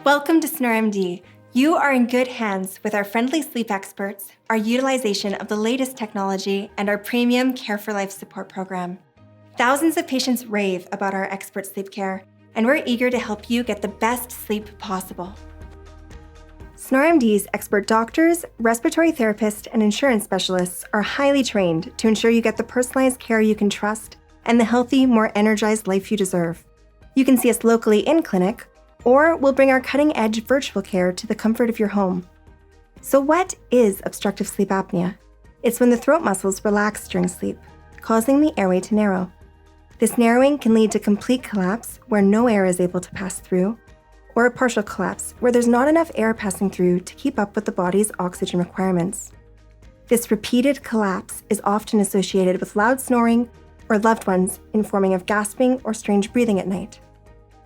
Welcome to Snore. You are in good hands with our friendly sleep experts, our utilization of the latest technology, and our premium Care for Life support program. Thousands of patients rave about our expert sleep care, and we're eager to help you get the best sleep possible. SnoreMD's expert doctors, respiratory therapists, and insurance specialists are highly trained to ensure you get the personalized care you can trust and the healthy, more energized life you deserve. You can see us locally in clinic, or we'll bring our cutting-edge virtual care to the comfort of your home. So what is obstructive sleep apnea? It's when the throat muscles relax during sleep, causing the airway to narrow. This narrowing can lead to complete collapse, where no air is able to pass through, or a partial collapse, where there's not enough air passing through to keep up with the body's oxygen requirements. This repeated collapse is often associated with loud snoring or loved ones informing of gasping or strange breathing at night.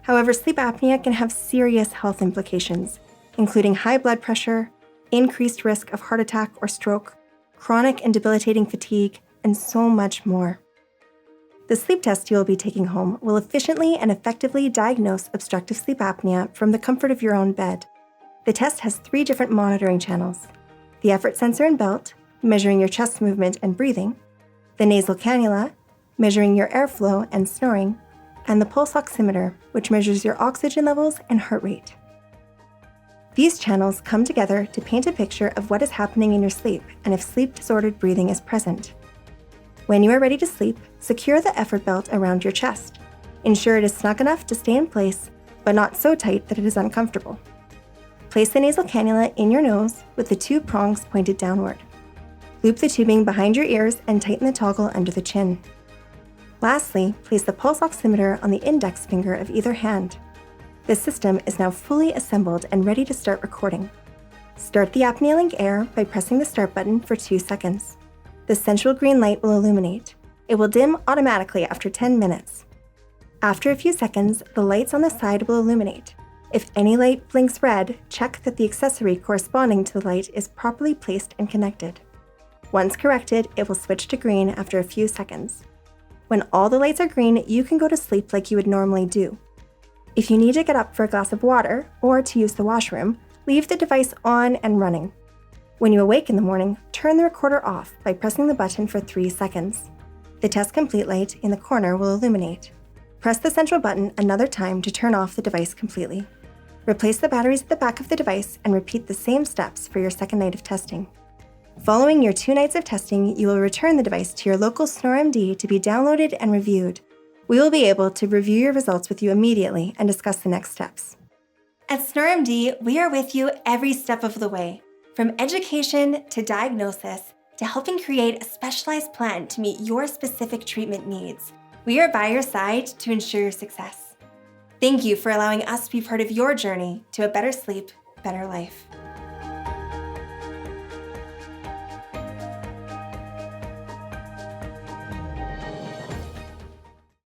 However, sleep apnea can have serious health implications, including high blood pressure, increased risk of heart attack or stroke, chronic and debilitating fatigue, and so much more. The sleep test you will be taking home will efficiently and effectively diagnose obstructive sleep apnea from the comfort of your own bed. The test has 3 different monitoring channels: the effort sensor and belt, measuring your chest movement and breathing; the nasal cannula, measuring your airflow and snoring; and the pulse oximeter, which measures your oxygen levels and heart rate. These channels come together to paint a picture of what is happening in your sleep and if sleep-disordered breathing is present. When you are ready to sleep, secure the effort belt around your chest. Ensure it is snug enough to stay in place, but not so tight that it is uncomfortable. Place the nasal cannula in your nose with the 2 prongs pointed downward. Loop the tubing behind your ears and tighten the toggle under the chin. Lastly, place the pulse oximeter on the index finger of either hand. The system is now fully assembled and ready to start recording. Start the Apnea Link Air by pressing the start button for 2 seconds. The central green light will illuminate. It will dim automatically after 10 minutes. After a few seconds, the lights on the side will illuminate. If any light blinks red, check that the accessory corresponding to the light is properly placed and connected. Once corrected, it will switch to green after a few seconds. When all the lights are green, you can go to sleep like you would normally do. If you need to get up for a glass of water or to use the washroom, leave the device on and running. When you awake in the morning, turn the recorder off by pressing the button for 3 seconds. The test complete light in the corner will illuminate. Press the central button another time to turn off the device completely. Replace the batteries at the back of the device and repeat the same steps for your second night of testing. Following your 2 nights of testing, you will return the device to your local SnoreMD to be downloaded and reviewed. We will be able to review your results with you immediately and discuss the next steps. At SnoreMD, we are with you every step of the way, from education to diagnosis to helping create a specialized plan to meet your specific treatment needs. We are by your side to ensure your success. Thank you for allowing us to be part of your journey to a better sleep, better life.